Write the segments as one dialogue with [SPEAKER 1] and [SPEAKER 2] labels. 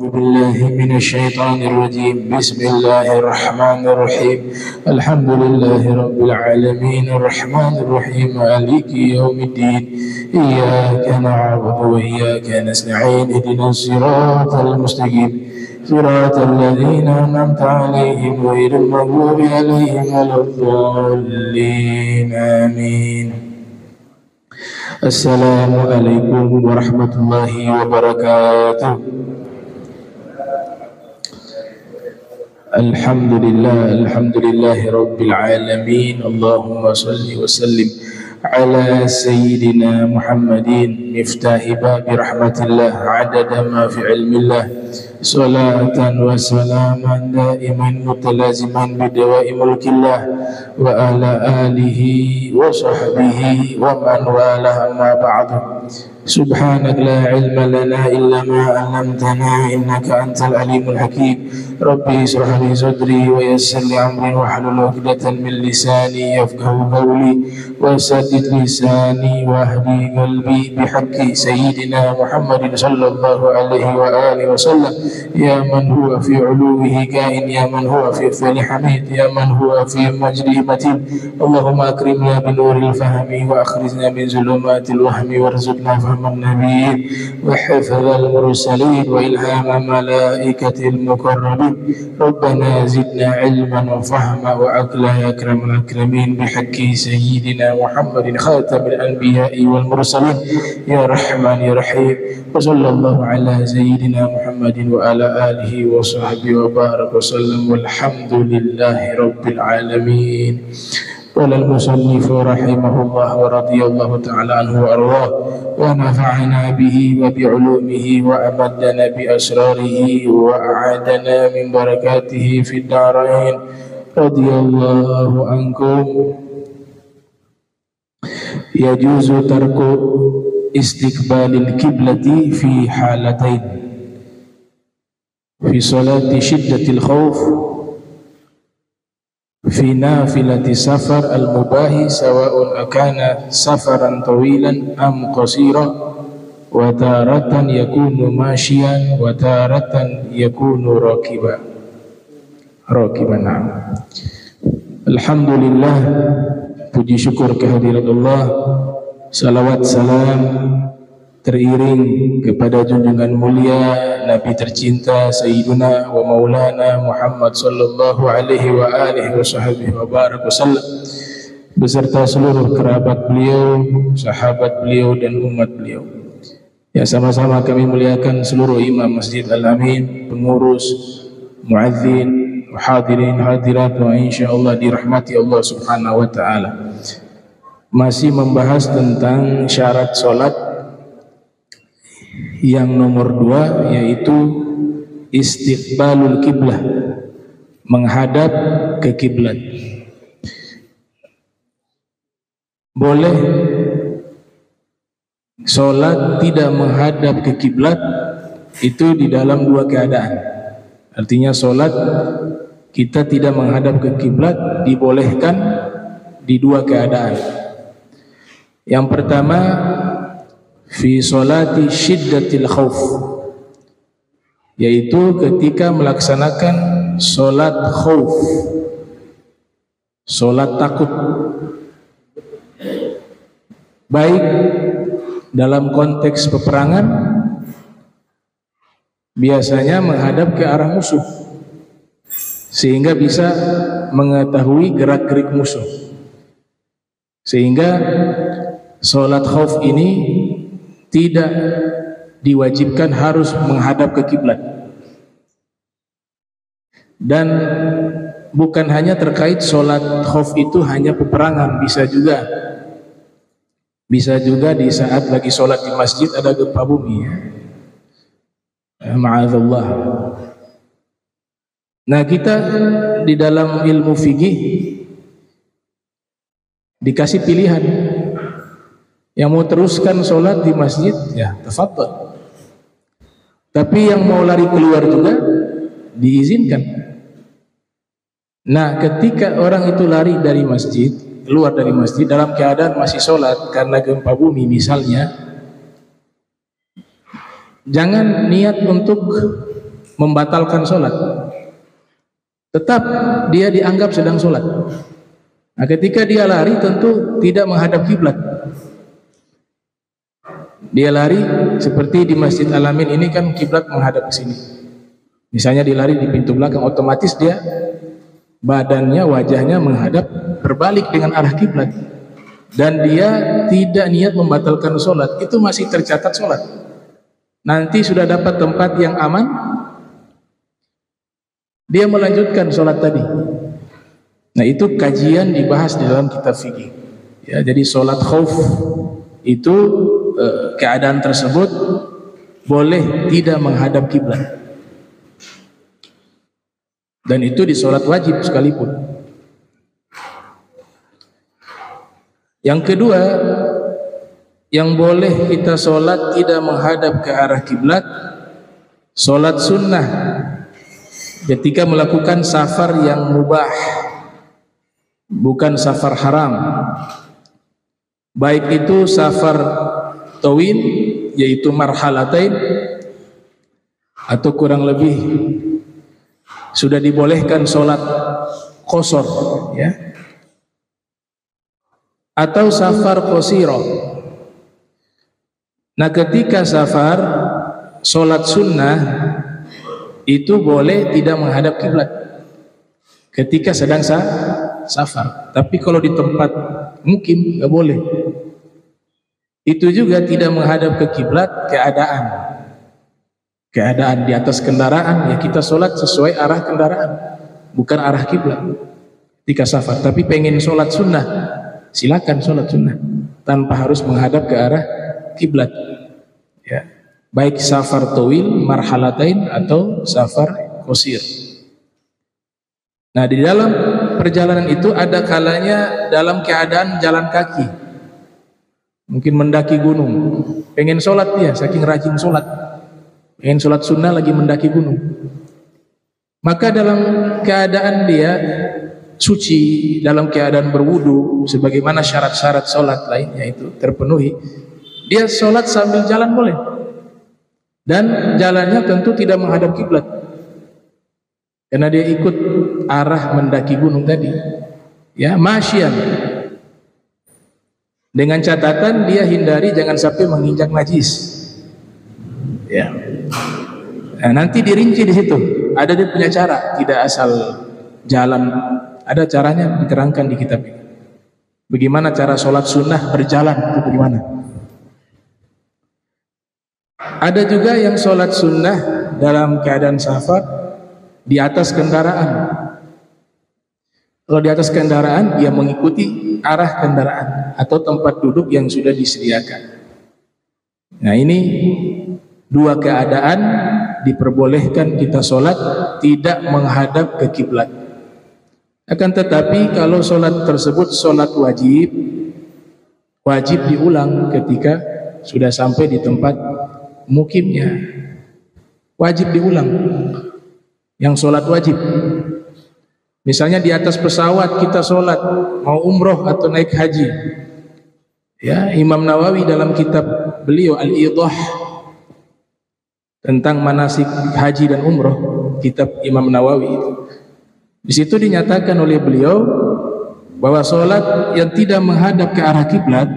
[SPEAKER 1] بالله من الشيطان الرجيم. بسم الله الرحمن الرحيم. الحمد لله رب العالمين الرحمن الرحيم مالك يوم الدين. إياك نعبد وإياك نستعين. اهدنا الصراط المستقيم صراط الذين أنعمت عليهم غير المغضوب عليهم ولا الضالين. آمين. السلام عليكم ورحمة الله وبركاته. Alhamdulillah Rabbil Alamin. Allahumma salli wa sallim ala Sayyidina Muhammadin miftahi babi rahmatillah adada ma fi ilmillah, salatan wa salaman daiman mutalaziman bidawai mulkillah wa ala alihi wa sahbihi wa man wala ma ba'du. Subhanak la ilma lana illa ma 'allamtana innaka antal alimul hakim. Rabbi israh li sadri wa yassir li amri wahlul 'uqdatam min lisani yafqahu qawli wa saddid lisani wa hdi qalbi bihaqqi sayyidina Muhammadin sallallahu alaihi wa alihi wasallam. Ya man huwa fi 'uluwihi kain, ya man huwa fi fali hamid, ya man huwa fi majdihi matin. Allahumma akrimna bi nuril fahmi wa akhrijna min zulumatil wahmi warzuqna النبيين وحفظ المرسلين وإلهام ملائكة المقربين. ربنا زدنا علما وفهما وعقلا يا أكرم الأكرمين بحق سيدنا محمد خاتم الأنبياء والمرسلين يا رحمن يا رحيم. وصلى الله على سيدنا محمد وعلى آله وصحبه وبارك وسلم والحمد لله رب العالمين. قال المصنف رحمه الله ورضي الله تعالى عنه وأرضاه ونفعنا به وبعلومه وأمدنا بأسراره وأعادنا من بركاته في الدارين. رضي الله عنكم. يجوز ترك استقبال القبلة في حالتين: في صلاة شدة الخوف في نافلة سفر المباح سواء أكان سفرا طويلا أم قصيرا، وتارة يكون ماشيا وتارة يكون راكبا. نعم. Alhamdulillah, puji syukur kehadirat Allah, salawat salam teriring kepada junjungan mulia Nabi tercinta Sayyiduna wa Maulana Muhammad sallallahu alaihi wa alihi wa barak wasallam, beserta seluruh kerabat beliau, sahabat beliau dan umat beliau. Ya, sama-sama kami muliakan seluruh imam Masjid Al-Amin, pengurus, muadzin, hadirin hadirat wa insyaallah dirahmati Allah Subhanahu wa taala. Masih membahas tentang syarat salat yang nomor 2, yaitu istiqbalul kiblah, menghadap ke kiblat. Boleh solat tidak menghadap ke kiblat itu di dalam 2 keadaan. Artinya solat kita tidak menghadap ke kiblat dibolehkan di 2 keadaan. Yang pertama, fi sholati syiddatil khauf, yaitu ketika melaksanakan sholat khauf, sholat takut, baik dalam konteks peperangan, biasanya menghadap ke arah musuh sehingga bisa mengetahui gerak-gerik musuh, sehingga sholat khauf ini tidak diwajibkan harus menghadap ke kiblat. Dan bukan hanya terkait sholat khauf itu hanya peperangan, bisa juga di saat lagi sholat di masjid ada gempa bumi, ma'adzallah. Nah, kita di dalam ilmu fikih dikasih pilihan. Yang mau teruskan sholat di masjid, ya tafadhal. Tapi yang mau lari keluar juga diizinkan. Nah, ketika orang itu lari dari masjid, keluar dari masjid dalam keadaan masih sholat karena gempa bumi misalnya, jangan niat untuk membatalkan sholat. Tetap dia dianggap sedang sholat. Nah, ketika dia lari tentu tidak menghadap kiblat. Dia lari seperti di Masjid Al-Amin ini kan kiblat menghadap ke sini. Misalnya dia lari di pintu belakang, otomatis dia badannya, wajahnya menghadap berbalik dengan arah kiblat. Dan dia tidak niat membatalkan sholat, itu masih tercatat sholat. Nanti sudah dapat tempat yang aman, dia melanjutkan sholat tadi. Nah, itu kajian dibahas di dalam kitab fikih. Ya, jadi sholat khauf itu keadaan tersebut boleh tidak menghadap kiblat, dan itu di sholat wajib sekalipun. Yang kedua, yang boleh kita sholat tidak menghadap ke arah kiblat, sholat sunnah ketika melakukan safar yang mubah, bukan safar haram. Baik itu safar tawil, yaitu marhalatain, atau kurang lebih sudah dibolehkan sholat qasar, ya, atau safar qasira. Nah, ketika safar sholat sunnah itu boleh tidak menghadap kiblat ketika sedang safar. Tapi kalau di tempat mukim nggak boleh. Itu juga tidak menghadap ke kiblat keadaan di atas kendaraan, ya kita sholat sesuai arah kendaraan, bukan arah kiblat ketika safar. Tapi pengen sholat sunnah, silakan sholat sunnah tanpa harus menghadap ke arah kiblat, ya, baik safar tawil, marhalatain, atau safar qasir. Nah, di dalam perjalanan itu ada kalanya dalam keadaan jalan kaki, mungkin mendaki gunung, pengen sholat dia, saking rajin sholat, pengen sholat sunnah lagi mendaki gunung. Maka dalam keadaan dia suci, dalam keadaan berwudu, sebagaimana syarat-syarat sholat lainnya itu terpenuhi, dia sholat sambil jalan boleh, dan jalannya tentu tidak menghadap kiblat, karena dia ikut arah mendaki gunung tadi, ya, masyian, dengan catatan dia hindari jangan sampai menginjak najis, ya. Nah, nanti dirinci di situ, ada dia punya cara, tidak asal jalan, ada caranya diterangkan di kitab ini. Bagaimana cara sholat sunnah berjalan itu bagaimana? Ada juga yang sholat sunnah dalam keadaan safar di atas kendaraan. Kalau di atas kendaraan, dia mengikuti arah kendaraan atau tempat duduk yang sudah disediakan. Nah, ini dua keadaan diperbolehkan kita sholat tidak menghadap ke kiblat. Akan tetapi kalau sholat tersebut sholat wajib diulang ketika sudah sampai di tempat mukimnya, wajib diulang yang sholat wajib. Misalnya di atas pesawat kita sholat, mau umroh atau naik haji, ya, Imam Nawawi dalam kitab beliau Al-Idah tentang manasik haji dan umroh, kitab Imam Nawawi itu, di situ dinyatakan oleh beliau bahwa sholat yang tidak menghadap ke arah kiblat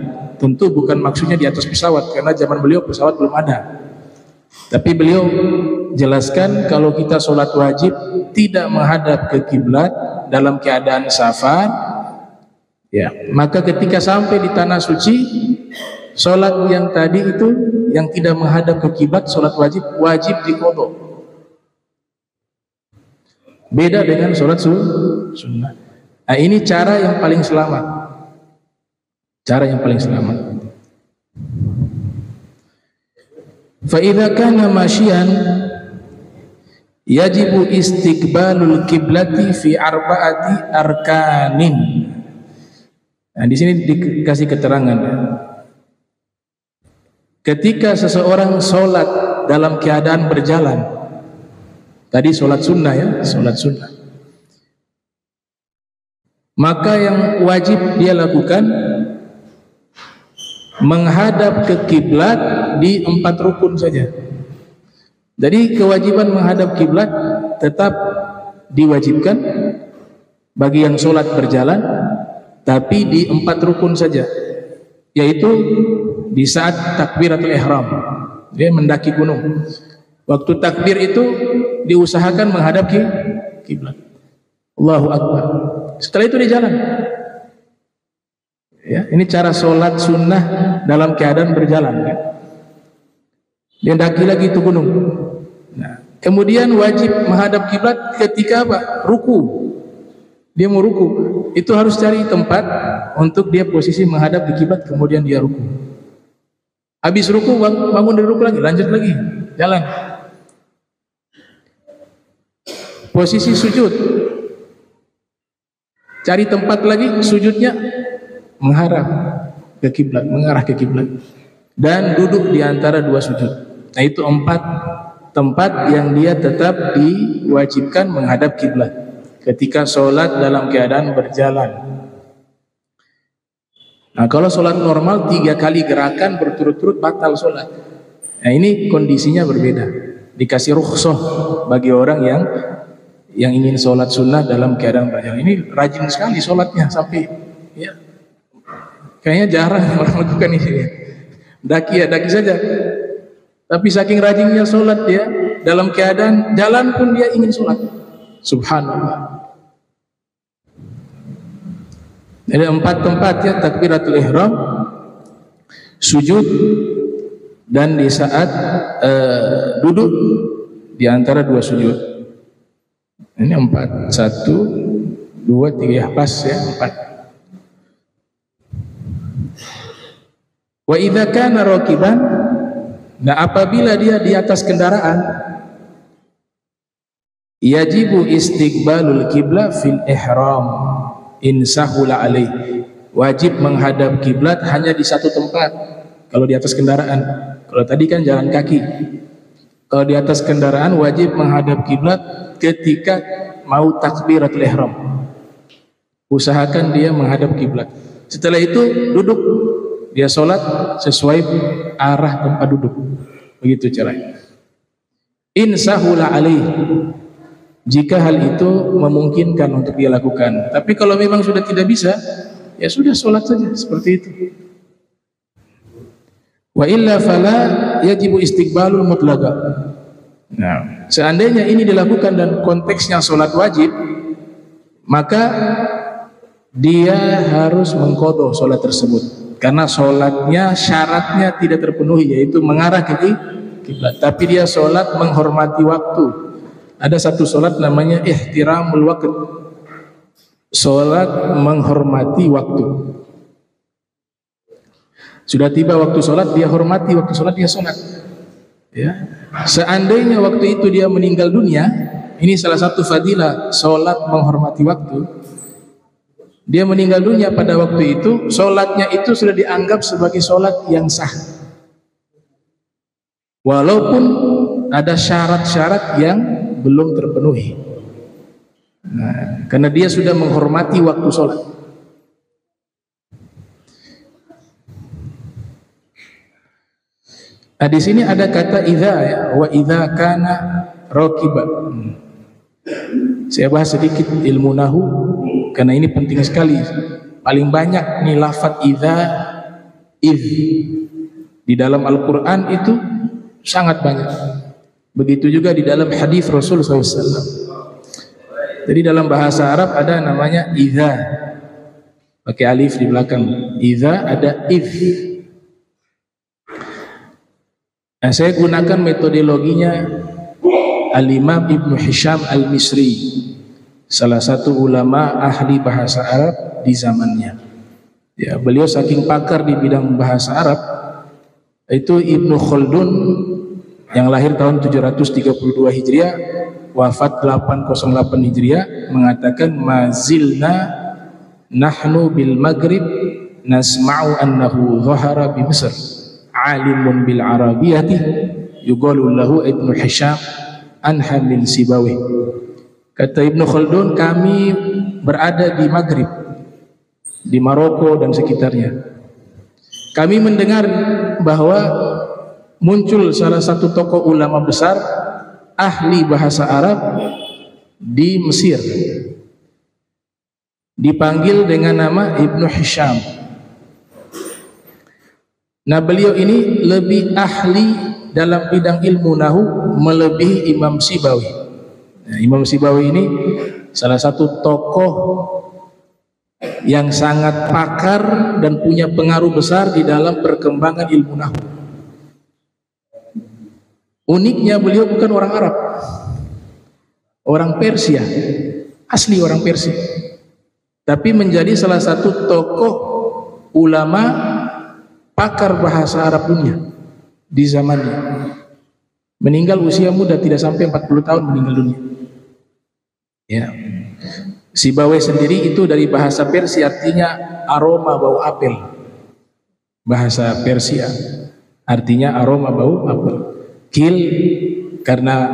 [SPEAKER 1] tentu bukan maksudnya di atas pesawat, karena zaman beliau pesawat belum ada. Tapi beliau jelaskan kalau kita sholat wajib tidak menghadap ke kiblat dalam keadaan safar, ya, maka ketika sampai di tanah suci, sholat yang tadi itu yang tidak menghadap ke kiblat, sholat wajib diqodho. Beda dengan sholat sunnah. Nah, ini cara yang paling selamat. Cara yang paling selamat. Fa idza kana masyian yajibu istiqbalul kiblati fi arba'ati arkanin. Nah, di sini dikasih keterangan. Ketika seseorang sholat dalam keadaan berjalan, tadi sholat sunnah, ya, sholat sunnah, maka yang wajib dia lakukan menghadap ke kiblat di 4 rukun saja. Jadi kewajiban menghadap kiblat tetap diwajibkan bagi yang sholat berjalan, tapi di 4 rukun saja, yaitu di saat takbiratul ihram, dia mendaki gunung. Waktu takbir itu diusahakan menghadap kiblat. Allahu Akbar. Setelah itu dia jalan. Ya, ini cara sholat sunnah dalam keadaan berjalan. Kan? Dia daki lagi itu gunung. Nah, kemudian wajib menghadap kiblat ketika apa? Ruku. Dia mau ruku, itu harus cari tempat untuk dia posisi menghadap di kiblat, kemudian dia ruku. Habis ruku bangun dari ruku lagi, lanjut lagi, jalan. Posisi sujud, cari tempat lagi sujudnya menghadap ke kiblat, mengarah ke kiblat, dan duduk di antara 2 sujud. Nah, itu 4 tempat yang dia tetap diwajibkan menghadap kiblat ketika sholat dalam keadaan berjalan. Nah, kalau sholat normal 3 kali gerakan berturut-turut batal sholat. Nah, ini kondisinya berbeda. Dikasih rukhsah bagi orang yang ingin sholat sunnah dalam keadaan berjalan. Ini rajin sekali sholatnya sampai ya, kayaknya jarang orang lakukan ini. Ya. Daki saja. Tapi saking rajinnya sholat dia dalam keadaan jalan pun dia ingin sholat. Subhanallah. Jadi 4 tempat ya, takbiratul ihram, sujud, dan di saat duduk di antara 2 sujud. Ini 4, 1, 2, 3 ya, pas ya, 4. Wa idza kana rakiban, nah apabila dia di atas kendaraan, yajibu istiqbalul kiblat fil ihram in sahula alaih. Wajib menghadap kiblat hanya di 1 tempat kalau di atas kendaraan. Kalau tadi kan jalan kaki. Kalau di atas kendaraan wajib menghadap kiblat ketika mau takbiratul ihram. Usahakan dia menghadap kiblat. Setelah itu duduk, dia sholat sesuai arah tempat duduk. Begitu caranya. In sahula alaih, jika hal itu memungkinkan untuk dia lakukan. Tapi kalau memang sudah tidak bisa, ya sudah sholat saja seperti itu. Wa illa fala yajibu istiqbalul mutlaqa. Nah, seandainya ini dilakukan dan konteksnya sholat wajib, maka dia harus mengqadha sholat tersebut. Karena sholatnya syaratnya tidak terpenuhi, yaitu mengarah ke kiblat. Tapi dia sholat menghormati waktu. Ada satu sholat namanya ihtiramul waqt, sholat menghormati waktu. Sudah tiba waktu sholat, dia hormati waktu sholat, dia sholat ya. Seandainya waktu itu dia meninggal dunia, ini salah satu fadilah sholat menghormati waktu. Dia meninggal dunia pada waktu itu, sholatnya itu sudah dianggap sebagai sholat yang sah, walaupun ada syarat-syarat yang belum terpenuhi. Nah, karena dia sudah menghormati waktu sholat. Nah, di sini ada kata idza ya, wa idza kana raqiban. Saya bahas sedikit ilmu nahu karena ini penting sekali. Paling banyak nih lafaz idza, iz di dalam Al-Qur'an itu sangat banyak. Begitu juga di dalam hadis Rasul SAW. Jadi dalam bahasa Arab ada namanya idza, pakai alif di belakang. Idza ada if. Nah, saya gunakan metodologinya Al-Imam Ibnu Hisham Al-Misri, salah satu ulama ahli bahasa Arab di zamannya. Ya, beliau saking pakar di bidang bahasa Arab, itu Ibnu Khaldun yang lahir tahun 732 Hijriah, wafat 808 Hijriah, mengatakan mazilna nahnu bil Maghrib nasma'u annahu dhahara bi Misr alimun bil Arabiyyati yuqalu lahu Ibnu Hisham anha min Sibawi. Kata Ibnu Khaldun, kami berada di Maghrib, di Maroko dan sekitarnya. Kami mendengar bahwa muncul salah satu tokoh ulama besar ahli bahasa Arab di Mesir, dipanggil dengan nama Ibnu Hisham. Nah, beliau ini lebih ahli dalam bidang ilmu nahu melebihi Imam Sibawi. Nah, Imam Sibawi ini salah satu tokoh yang sangat pakar dan punya pengaruh besar di dalam perkembangan ilmu nahu. Uniknya beliau bukan orang Arab, orang Persia, asli orang Persia, tapi menjadi salah satu tokoh ulama pakar bahasa Arab dunia di zamannya. Meninggal usia muda, tidak sampai 40 tahun meninggal dunia. Ya. Sibawi sendiri itu dari bahasa Persia, artinya aroma bau apel. Bahasa Persia artinya aroma bau apel. Kil, karena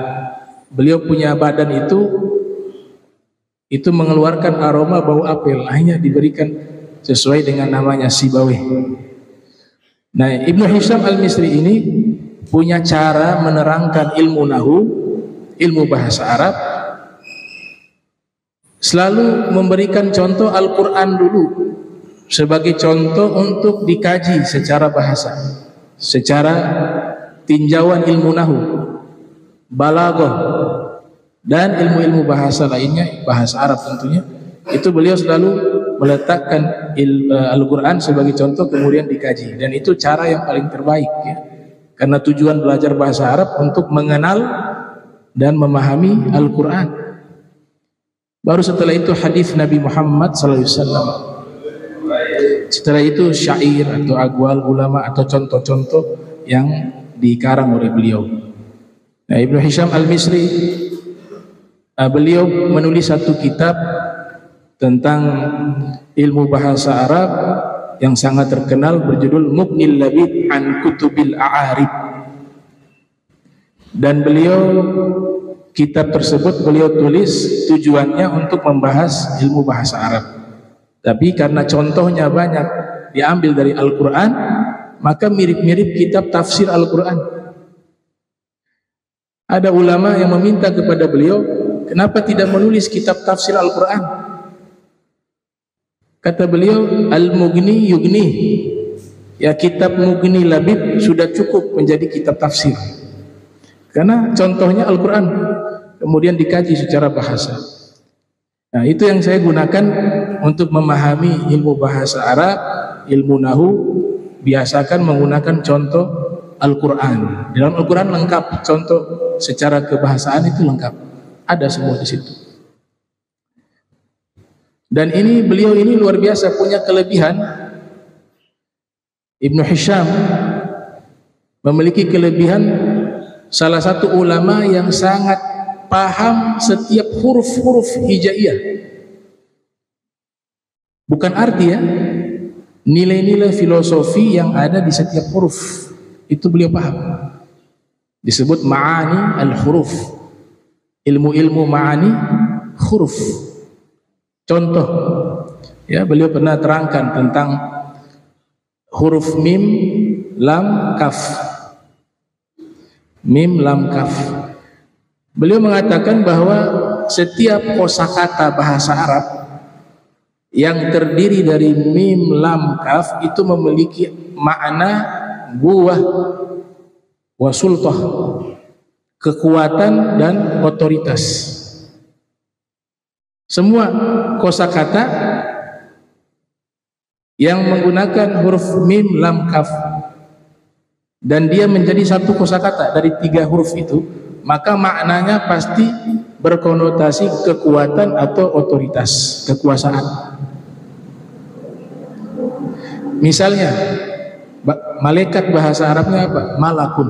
[SPEAKER 1] beliau punya badan itu mengeluarkan aroma bau apel, akhirnya diberikan sesuai dengan namanya Sibawi. Nah, Ibnu Hisham al-Misri ini punya cara menerangkan ilmu nahu, ilmu bahasa Arab, selalu memberikan contoh Al-Quran dulu sebagai contoh untuk dikaji secara bahasa, secara tinjauan ilmu nahu, balaghah, dan ilmu-ilmu bahasa lainnya, bahasa Arab tentunya. Itu beliau selalu meletakkan Al-Quran sebagai contoh, kemudian dikaji, dan itu cara yang paling terbaik ya. Karena tujuan belajar bahasa Arab untuk mengenal dan memahami Al-Quran. Baru setelah itu hadis Nabi Muhammad SAW. Setelah itu syair atau aqwal ulama atau contoh-contoh yang dikarang oleh beliau. Nah, Ibnu Hisham al-Misri, beliau menulis satu kitab tentang ilmu bahasa Arab yang sangat terkenal berjudul Mughnil Labib an Kutubil A'arib. Dan beliau, kitab tersebut beliau tulis tujuannya untuk membahas ilmu bahasa Arab. Tapi karena contohnya banyak diambil dari Al-Quran, maka mirip-mirip kitab tafsir Al-Quran. Ada ulama yang meminta kepada beliau, kenapa tidak menulis kitab tafsir Al-Quran? Kata beliau, Al-Mughni Yughni, ya kitab Mughni Labib sudah cukup menjadi kitab tafsir, karena contohnya Al-Quran, kemudian dikaji secara bahasa. Nah, itu yang saya gunakan untuk memahami ilmu bahasa Arab, ilmu nahu. Biasakan menggunakan contoh Al-Quran. Dalam Al-Quran lengkap, contoh secara kebahasaan itu lengkap, ada semua di situ. Dan ini beliau ini luar biasa punya kelebihan. Ibnu Hisham memiliki kelebihan, salah satu ulama yang sangat paham setiap huruf-huruf hijaiyah. Bukan arti ya, nilai-nilai filosofi yang ada di setiap huruf itu beliau paham. Disebut ma'ani al-huruf, ilmu-ilmu ma'ani huruf. Contoh ya, beliau pernah terangkan tentang huruf mim, lam, kaf. Mim, lam, kaf. Beliau mengatakan bahwa setiap kosakata bahasa Arab yang terdiri dari mim, lam, kaf itu memiliki makna buah wasultah, kekuatan dan otoritas. Semua kosakata yang menggunakan huruf mim, lam, kaf dan dia menjadi satu kosakata dari 3 huruf itu, maka maknanya pasti berkonotasi kekuatan atau otoritas, kekuasaan. Misalnya malaikat bahasa Arabnya apa? Malakun.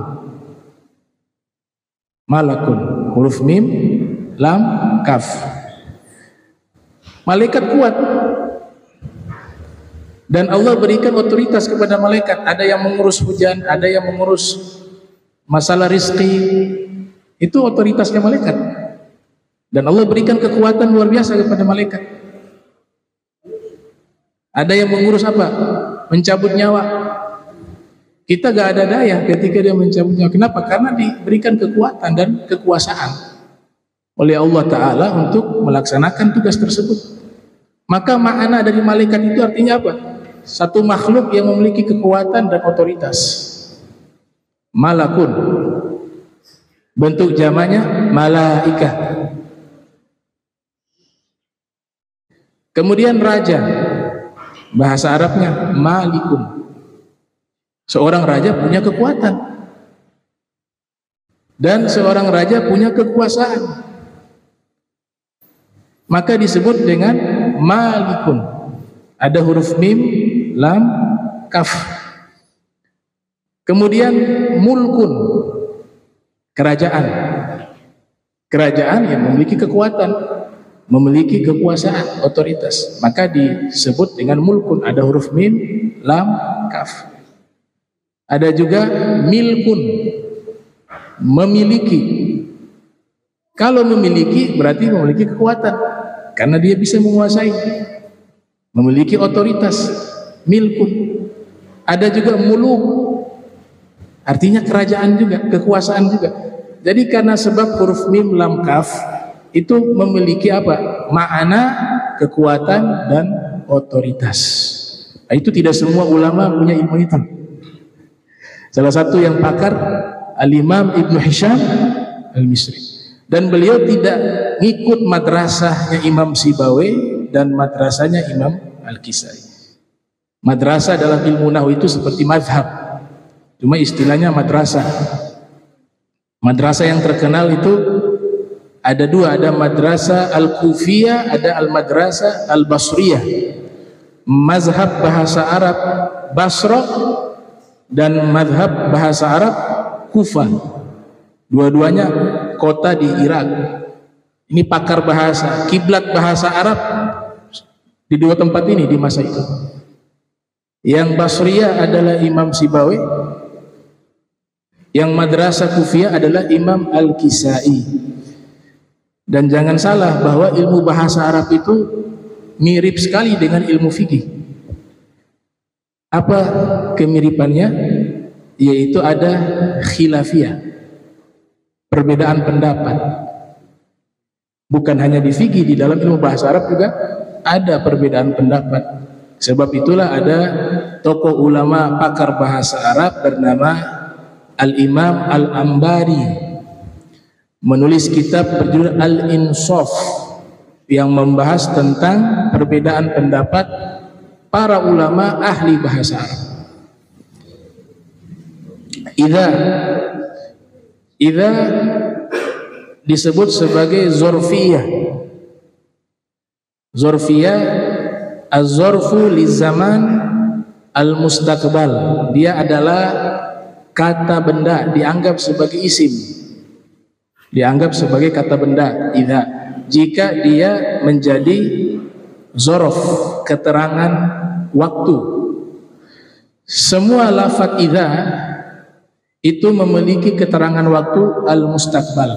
[SPEAKER 1] Malakun, huruf mim, lam, kaf. Malaikat kuat, dan Allah berikan otoritas kepada malaikat. Ada yang mengurus hujan, ada yang mengurus masalah rizki, itu otoritasnya malaikat. Dan Allah berikan kekuatan luar biasa kepada malaikat. Ada yang mengurus apa? Mencabut nyawa. Kita gak ada daya ketika dia mencabutnya. Kenapa? Karena diberikan kekuatan dan kekuasaan oleh Allah Ta'ala untuk melaksanakan tugas tersebut. Maka makna dari malaikat itu artinya apa? Satu makhluk yang memiliki kekuatan dan otoritas. Malakun, bentuk jamaknya malaikah. Kemudian raja, bahasa Arabnya malikun. Seorang raja punya kekuatan dan seorang raja punya kekuasaan, maka disebut dengan malikun. Ada huruf mim, lam, kaf. Kemudian mulkun, kerajaan. Kerajaan yang memiliki kekuatan, memiliki kekuasaan, otoritas, maka disebut dengan mulkun. Ada huruf mim, lam, kaf. Ada juga milkun, memiliki. Kalau memiliki berarti memiliki kekuatan, karena dia bisa menguasai, memiliki otoritas. Milkun. Ada juga muluk, artinya kerajaan juga, kekuasaan juga. Jadi karena sebab huruf mim lam kaf itu memiliki apa? Makna kekuatan dan otoritas. Nah, itu tidak semua ulama punya ilmu itu. Salah satu yang pakar Al-Imam Ibnu Hisham Al-Misri, dan beliau tidak ngikut madrasahnya Imam Sibawayh dan madrasahnya Imam Al-Kisai. Madrasah dalam ilmu nahwu itu seperti madhab, cuma istilahnya madrasah. Madrasah yang terkenal itu ada dua, ada madrasah Al-Kufiyah, ada Al-Madrasah Al-Basriyah. Mazhab bahasa Arab Basrah dan mazhab bahasa Arab Kufah. Dua-duanya kota di Irak. Ini pakar bahasa, kiblat bahasa Arab di dua tempat ini di masa itu. Yang Basriyah adalah Imam Sibawayh, yang madrasah Kufiyah adalah Imam Al-Kisai. Dan jangan salah bahwa ilmu bahasa Arab itu mirip sekali dengan ilmu fikih. Apa kemiripannya? Yaitu ada khilafiyah, perbedaan pendapat. Bukan hanya di fikih, di dalam ilmu bahasa Arab juga ada perbedaan pendapat. Sebab itulah ada tokoh ulama pakar bahasa Arab bernama Al-Imam Al-Ambari, menulis kitab berjudul Al-Insaf yang membahas tentang perbedaan pendapat para ulama ahli bahasa Arab. Idza disebut sebagai zorfiyah. Zorfiyah, az-zorfu lizaman al-mustaqbal. Dia adalah kata benda, dianggap sebagai isim, dianggap sebagai kata benda. Idza, jika dia menjadi zorof, keterangan waktu. Semua lafaz idza itu memiliki keterangan waktu al-mustaqbal,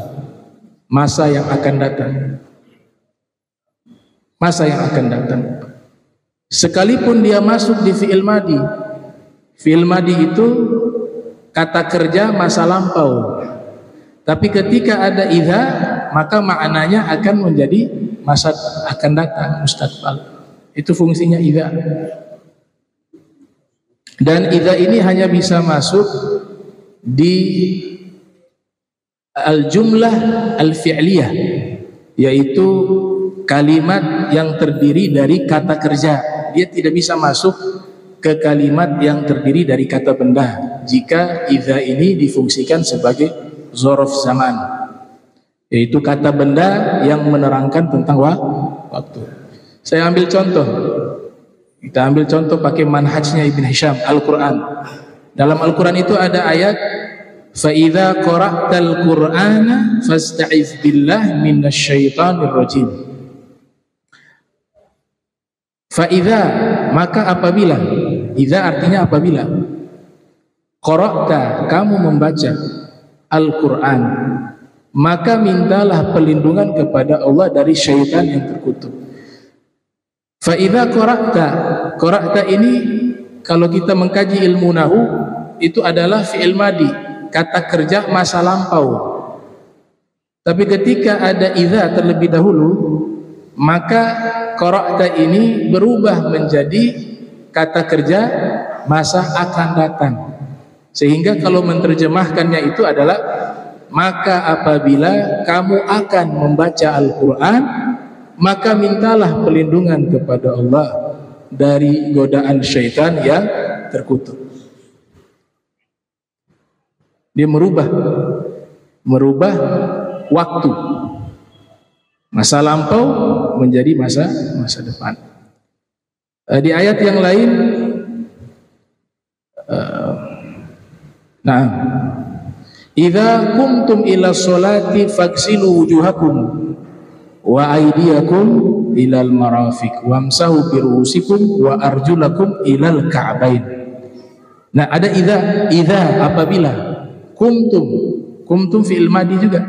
[SPEAKER 1] masa yang akan datang. Masa yang akan datang. Sekalipun dia masuk di fi'il madi. Fi'il madi itu kata kerja masa lampau. Tapi ketika ada idza, maka maknanya akan menjadi masa akan datang, mustaqbal. Itu fungsinya idza. Dan idza ini hanya bisa masuk di al-jumlah al-fi'liyah, yaitu kalimat yang terdiri dari kata kerja. Dia tidak bisa masuk ke kalimat yang terdiri dari kata benda jika idza ini difungsikan sebagai zorof zaman, yaitu kata benda yang menerangkan tentang waktu. Saya ambil contoh. Kita ambil contoh pakai manhajnya Ibn Hisham, Al-Quran. Dalam Al-Quran itu ada ayat, فَإِذَا قَرَأْتَ الْقُرْآنَ فَاسْتَعِذْ بِاللَّهِ مِنَ الشَّيْطَانِ الرَّجِيمِ. Fa'idha, maka apabila, idha artinya apabila, qara'ta, kamu membaca Al-Quran, maka mintalah perlindungan kepada Allah dari syaitan yang terkutuk. Fa'idha qara'ta, qara'ta ini kalau kita mengkaji ilmu nahwu itu adalah fi'il madi, kata kerja masa lampau. Tapi ketika ada idza terlebih dahulu, maka qara'ta ini berubah menjadi kata kerja masa akan datang. Sehingga kalau menerjemahkannya itu adalah, maka apabila kamu akan membaca Al-Quran, maka mintalah perlindungan kepada Allah dari godaan syaitan yang terkutuk. Dia merubah waktu, masa lampau menjadi masa depan. Di ayat yang lain, nah, idza kumtum ila sholati faghsilu wujuhakum wa aydiyakum ilal marafiq wamsahu bi ru'usikum wa arjulakum ilal ka'bain. Nah, ada idza apabila, kumtum fi'il madi juga,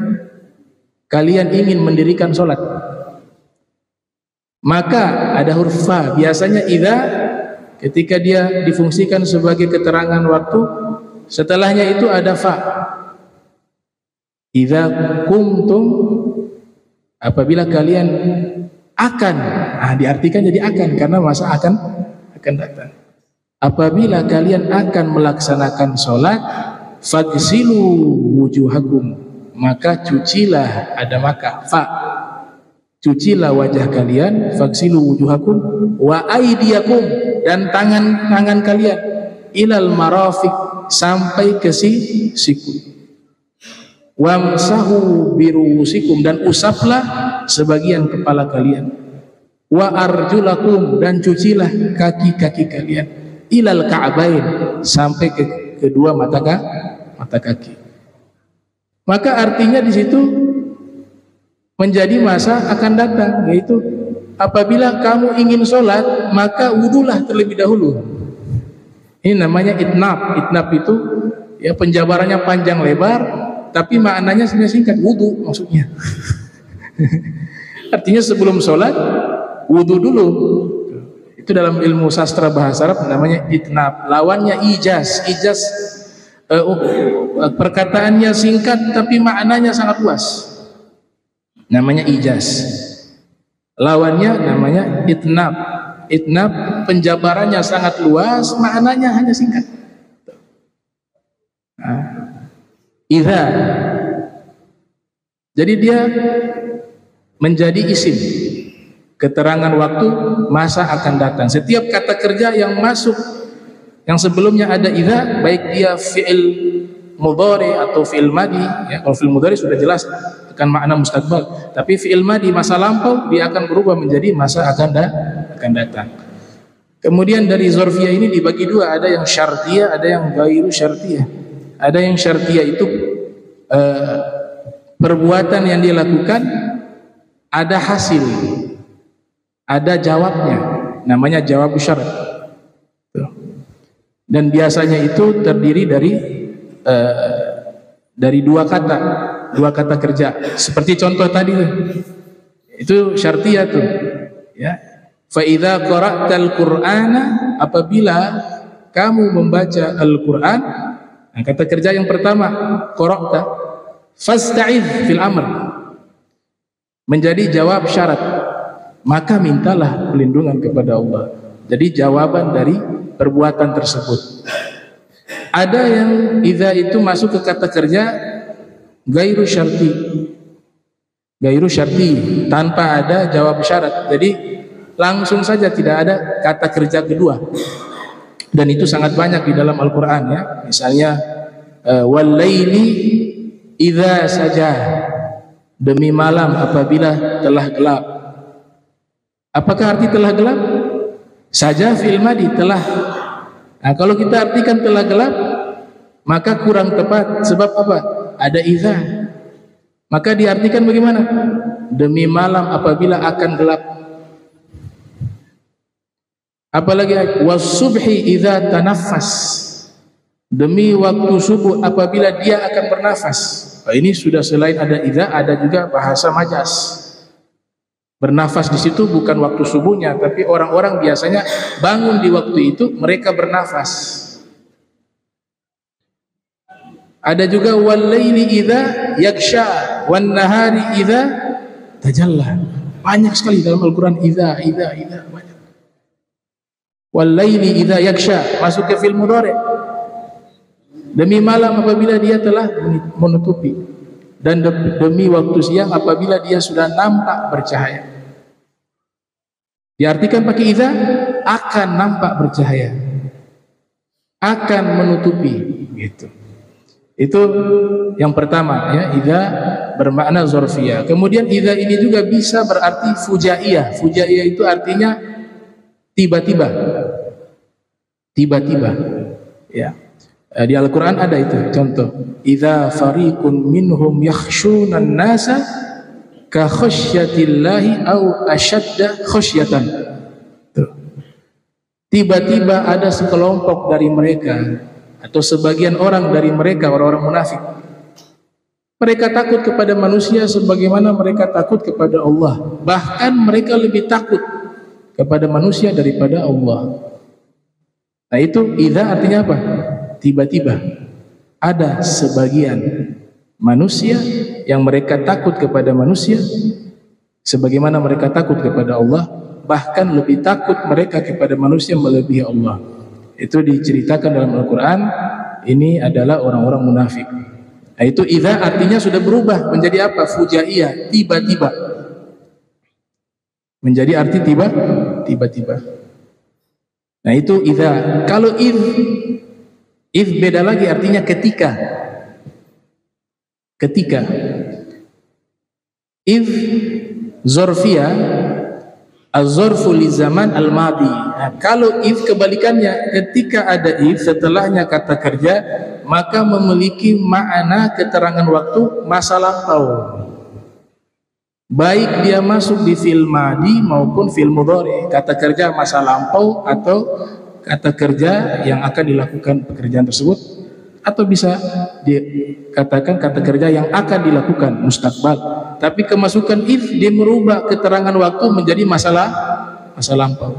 [SPEAKER 1] kalian ingin mendirikan sholat, maka ada huruf fa. Biasanya idza ketika dia difungsikan sebagai keterangan waktu, setelahnya itu ada fa. Idza kumtum, apabila kalian akan, diartikan jadi akan karena masa akan datang. Apabila kalian akan melaksanakan sholat, faghsilu wujuhakum, maka cucilah, ada maka fa, cucilah wajah kalian, faghsilu wujuhakum wa aydiyakum, dan tangan kalian, ilal marafiq, sampai ke siku, wamsahu birusikum, dan usaplah sebagian kepala kalian, wa arjulakum, dan cucilah kaki-kaki kalian, ilal ka'bain, sampai ke kedua mata kaki. Maka artinya di situ menjadi masa akan datang, yaitu apabila kamu ingin sholat, maka wudulah terlebih dahulu. Ini namanya itnab. Itnab itu ya penjabarannya panjang lebar, tapi maknanya singkat, wudu maksudnya. Artinya sebelum sholat wudu dulu. Itu dalam ilmu sastra bahasa Arab namanya itnab. Lawannya ijaz. Ijaz perkataannya singkat tapi maknanya sangat luas, namanya ijaz. Lawannya namanya itnab. Itnab penjabarannya sangat luas, maknanya hanya singkat. Idza, jadi dia menjadi isim, keterangan waktu masa akan datang. Setiap kata kerja yang masuk, yang sebelumnya ada idza, baik dia fi'il mudhari atau fi'il madi, ya, kalau fi'il mudhari sudah jelas akan makna mustaqbal, tapi fi'il madi masa lampau dia akan berubah menjadi masa akan datang. Kemudian dari zorfiyah ini dibagi dua, ada yang syartiyah, ada yang ghairu syartiyah. Ada yang syartiyah itu perbuatan yang dilakukan ada hasil, ada jawabnya, namanya jawab syarat. Dan biasanya itu terdiri dari dua kata kerja. Seperti contoh tadi itu syartiyah tuh, ya. Fa idza qara'tal Qur'ana, apabila kamu membaca Al-Qur'an, nah, kata kerja yang pertama qara'ta, fasta'iz fil amr, menjadi jawab syarat, maka mintalah perlindungan kepada Allah. Jadi jawaban dari perbuatan tersebut. Ada yang idza itu masuk ke kata kerja ghairu syarti. Ghairu syarti, tanpa ada jawab syarat. Jadi langsung saja tidak ada kata kerja kedua. Dan itu sangat banyak di dalam Al-Qur'an, ya. Misalnya wal laili idza saja, demi malam apabila telah gelap. Apakah arti telah gelap? Saja fi'il madi, telah. Nah, kalau kita artikan telah gelap, maka kurang tepat. Sebab apa? Ada idza. Maka diartikan bagaimana? Demi malam apabila akan gelap. Apalagi was-subhi idza tanaffas, demi waktu subuh apabila dia akan bernafas. Nah, ini sudah selain ada idza, ada juga bahasa majas. Bernafas di situ bukan waktu subuhnya, tapi orang-orang biasanya bangun di waktu itu mereka bernafas. Ada juga wal-laili idza yaghsha wan nahari idza tajalla. Banyak sekali dalam Al-Qur'an idza banyak. Wal-laili idza yaghsha masuk ke fi'il mudhari. Demi malam apabila dia telah menutupi, dan demi waktu siang apabila dia sudah nampak bercahaya. Diartikan pakai idza, akan nampak bercahaya, akan menutupi, gitu. Itu yang pertama ya, idza bermakna zorfiyah. Kemudian idza ini juga bisa berarti fujaiyah. Fujaiyah itu artinya tiba-tiba. Tiba-tiba. Ya. Di Al-Qur'an ada itu contoh. Idza fariqun minhum yakhshunan nasa ka khasyatillahi aw ashadda khasyatan. Tiba-tiba ada sekelompok dari mereka atau sebagian orang dari mereka, orang-orang munafik, mereka takut kepada manusia sebagaimana mereka takut kepada Allah. Bahkan mereka lebih takut kepada manusia daripada Allah. Nah itu idza artinya apa? Tiba-tiba ada sebagian manusia yang mereka takut kepada manusia sebagaimana mereka takut kepada Allah, bahkan lebih takut mereka kepada manusia melebihi Allah. Itu diceritakan dalam Al-Quran. Ini adalah orang-orang munafik. Nah itu idza artinya sudah berubah menjadi apa? Fujaiyah, tiba-tiba. Menjadi arti tiba-tiba. Nah itu idza. Kalau if beda lagi, artinya ketika. Ketika. If zorfiyah, az-zorfu li zaman al-madi. Nah, kalau if kebalikannya, ketika ada if setelahnya kata kerja, maka memiliki makna keterangan waktu masa lampau. Baik dia masuk di fi'il madi maupun fi'il mudhari, kata kerja masa lampau atau kata kerja yang akan dilakukan pekerjaan tersebut, atau bisa dikatakan kata kerja yang akan dilakukan mustaqbal. Tapi kemasukan if dia merubah keterangan waktu menjadi masa lampau.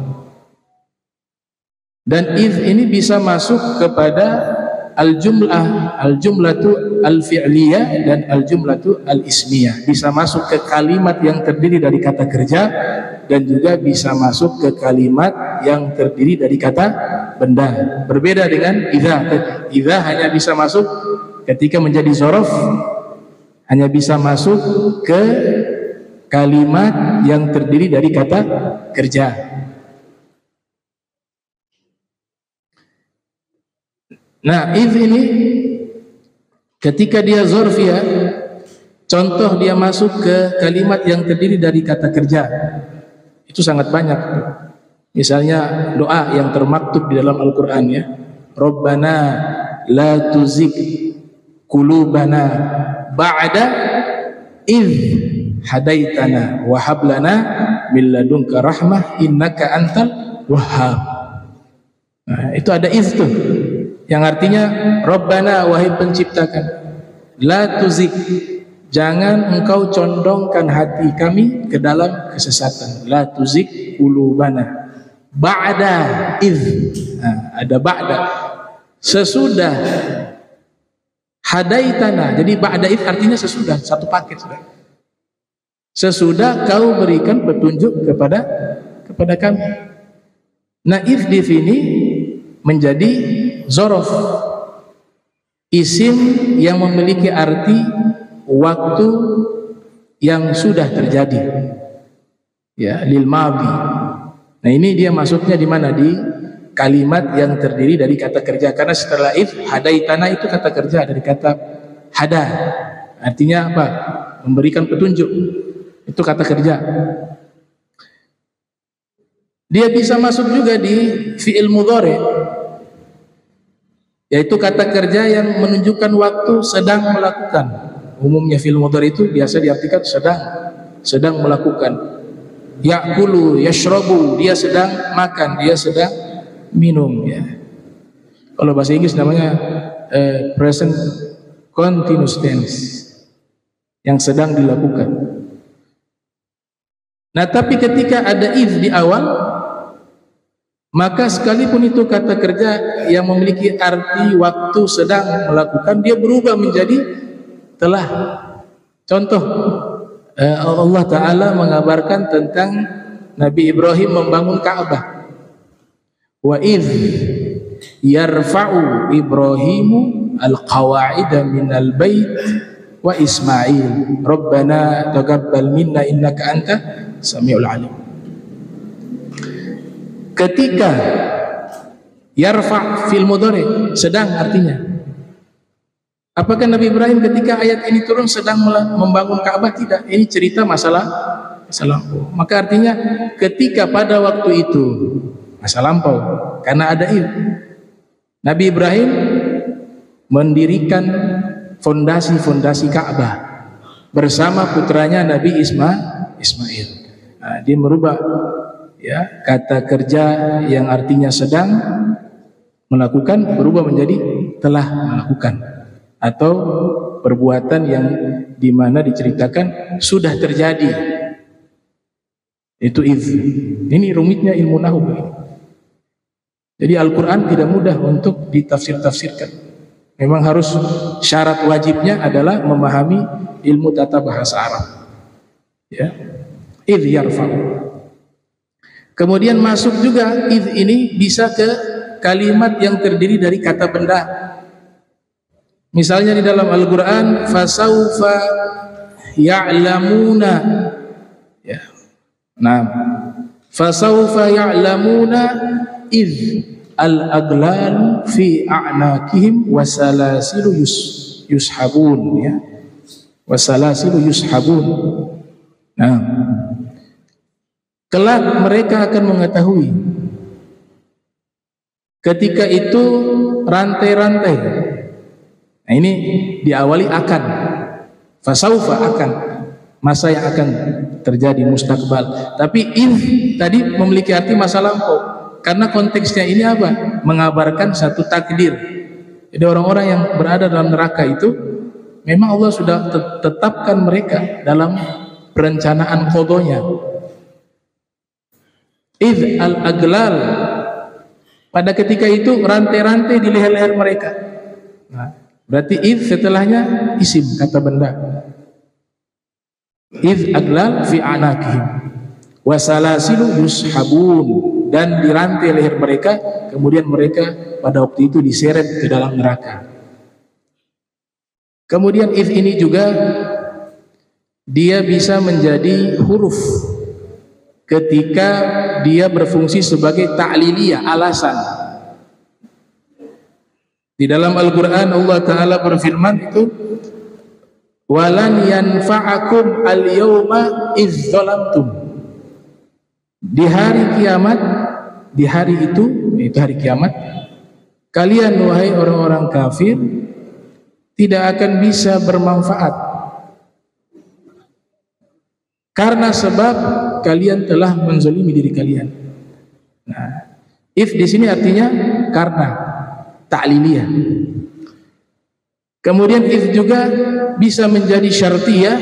[SPEAKER 1] Dan if ini bisa masuk kepada al-jumlatu al-fi'liyah dan al-jumlatu al-ismiyah. Bisa masuk ke kalimat yang terdiri dari kata kerja dan juga bisa masuk ke kalimat yang terdiri dari kata benda. Berbeda dengan idza. Idza hanya bisa masuk ketika menjadi zorof, hanya bisa masuk ke kalimat yang terdiri dari kata kerja. Nah, if ini ketika dia zorfiyah, contoh dia masuk ke kalimat yang terdiri dari kata kerja, itu sangat banyak. Misalnya doa yang termaktub di dalam Al-Quran ya, Rabbana la tuzigh qulubana ba'da idh hadaitana wa hab lana min ladunka rahmah innaka antal wahhab. Nah, itu ada idh tuh, yang artinya Rabbana, wahai penciptakan, la tuzigh, jangan engkau condongkan hati kami ke dalam kesesatan. La tuzigh qulubana ba'da idh. Nah, ada ba'da, sesudah hadaitana. Jadi ba'da idh artinya sesudah, satu paket sudah. Sesudah kau berikan petunjuk kepada kami. Nah, idh di sini menjadi zorof, isim yang memiliki arti waktu yang sudah terjadi, ya, lil madhi. Nah ini dia masuknya di mana? Di kalimat yang terdiri dari kata kerja, karena setelah if hadaitana itu kata kerja dari kata hada, artinya apa? Memberikan petunjuk, itu kata kerja. Dia bisa masuk juga di fi'il mudhari, yaitu kata kerja yang menunjukkan waktu sedang melakukan. Umumnya fi'il mudhari itu biasa diartikan sedang melakukan. Ya'kulu, yashrabu, dia sedang makan, dia sedang minum ya. Kalau bahasa Inggris namanya present continuous tense, yang sedang dilakukan. Nah, tapi ketika ada if di awal, Maka sekalipun itu kata kerja yang memiliki arti waktu sedang melakukan, dia berubah menjadi telah. Contoh, Allah Ta'ala mengabarkan tentang Nabi Ibrahim membangun Ka'bah. Wa idh yarfa'u Ibrahimu al-qawa'ida minal bait wa Ismail Rabbana taqabbal minna innaka anta samiul alim. Ketika yarfa' fil mudhari sedang artinya. Apakah Nabi Ibrahim ketika ayat ini turun sedang membangun Ka'bah? Tidak. Ini cerita masa lampau. Maka artinya ketika pada waktu itu masa lampau, karena ada Nabi Ibrahim mendirikan fondasi-fondasi Ka'bah bersama putranya Nabi Ismail. Nah, dia merubah ya kata kerja yang artinya sedang melakukan berubah menjadi telah melakukan, atau perbuatan yang dimana diceritakan sudah terjadi. Itu ini rumitnya ilmu nahwu. Jadi Al-Quran tidak mudah untuk ditafsir-tafsirkan. Memang harus syarat wajibnya adalah memahami ilmu tata bahasa Arab. Ya, idh yarfa'u. Kemudian masuk juga idh ini bisa ke kalimat yang terdiri dari kata benda. Misalnya di dalam Al-Quran, fasaufa ya'lamuna. Ya. Nah, fasaufa ya'lamuna idh al-aglal fi a'naqihim wasalasilu yushabun, ya. Wasalasilu yushabun. Nah, kelak mereka akan mengetahui ketika itu rantai-rantai. Nah, ini diawali akan, fasaufa akan, masa yang akan terjadi mustakbal. Tapi tadi memiliki arti masa lampau. Karena konteksnya ini apa? Mengabarkan satu takdir. Jadi orang-orang yang berada dalam neraka itu memang Allah sudah tetapkan mereka dalam perencanaan qadanya. Idh al-aglal, pada ketika itu rantai-rantai di leher-leher mereka. Nah, berarti idh setelahnya isim, kata benda. Idh aglal fi anakihim wasalasilu yushabun, dan dirantai leher mereka, kemudian mereka pada waktu itu diseret ke dalam neraka. Kemudian idh ini juga dia bisa menjadi huruf ketika dia berfungsi sebagai ta'liliyah, alasan. Di dalam Al-Quran Allah Ta'ala berfirman itu, walan yanfa'akum al-yawma idh zalamtum. Di hari kiamat, di hari itu hari kiamat, kalian wahai orang-orang kafir tidak akan bisa bermanfaat karena sebab kalian telah menzalimi diri kalian. Nah, if di sini artinya karena, ta'liliyah. Kemudian if juga bisa menjadi syartiyah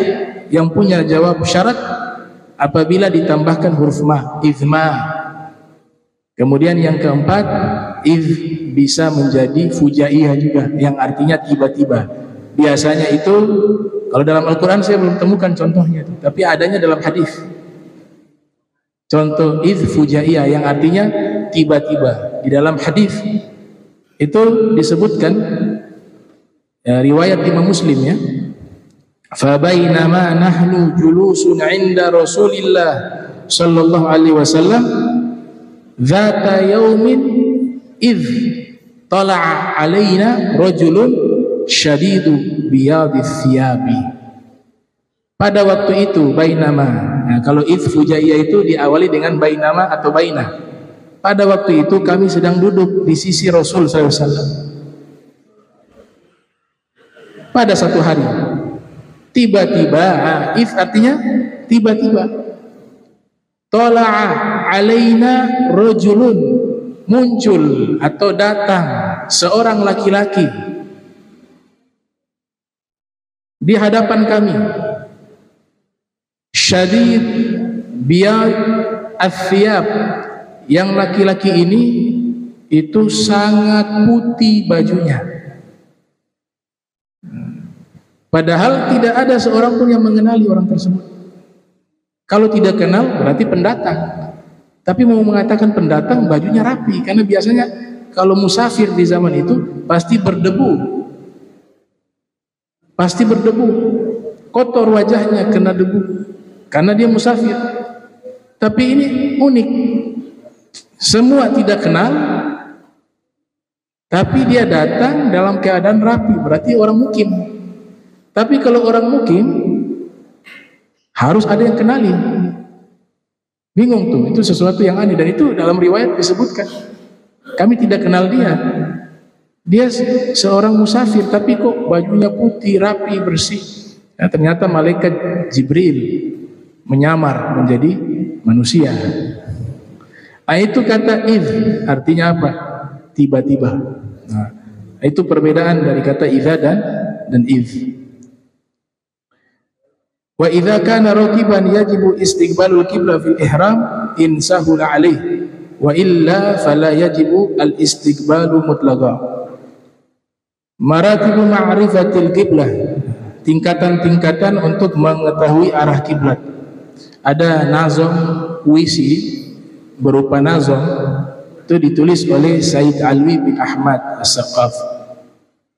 [SPEAKER 1] yang punya jawab syarat apabila ditambahkan huruf ma, izma. Kemudian yang keempat, if bisa menjadi fujaiyah juga yang artinya tiba-tiba. Biasanya itu kalau dalam Al-Quran saya belum temukan contohnya, tapi adanya dalam hadis. Contoh if fujaiyah yang artinya tiba-tiba di dalam hadis itu disebutkan ya, riwayat Imam Muslim ya. Fa bainama nahnu julusun 'inda Rasulillah sallallahu alaihi wasallam dzata yaumin idz tala'a alaina rajulun syadidu biyadis thiyabi. Pada waktu itu bainama. Nah, kalau idz fujaiyah itu diawali dengan bainama atau baina. Pada waktu itu kami sedang duduk di sisi Rasul sallallahu alaihi wasallam. Pada satu hari tiba-tiba, if artinya tiba-tiba, tala'a alaina rajulun, muncul atau datang seorang laki-laki di hadapan kami, syadid biyad athiyab, Yang laki-laki ini itu sangat putih bajunya. Padahal tidak ada seorang pun yang mengenali orang tersebut. Kalau tidak kenal berarti pendatang. Tapi mau mengatakan pendatang, bajunya rapi. Karena biasanya kalau musafir di zaman itu pasti berdebu. Pasti berdebu. Kotor wajahnya, kena debu. Karena dia musafir. Tapi ini unik. Semua tidak kenal, tapi dia datang dalam keadaan rapi, berarti orang mukim. Tapi kalau orang mukim harus ada yang kenali. Bingung tuh, itu sesuatu yang aneh. Dan itu dalam riwayat disebutkan, kami tidak kenal dia. Dia seorang musafir, tapi kok bajunya putih, rapi, bersih. Nah, ternyata malaikat Jibril menyamar menjadi manusia. Nah, itu kata idh, artinya apa? Tiba-tiba. Nah, itu perbedaan dari kata idza dan idh. Wa idza kana rakiban yajibu istiqbalul qiblah fil ihram in sahula alaih wa illa fala yajibu al istiqbalu mutlaqa. Maratibu ma'rifatil qiblah, tingkatan-tingkatan untuk mengetahui arah kiblat. Ada nazam puisi berupa nazam, itu ditulis oleh Said Alwi bin Ahmad As-Saqaf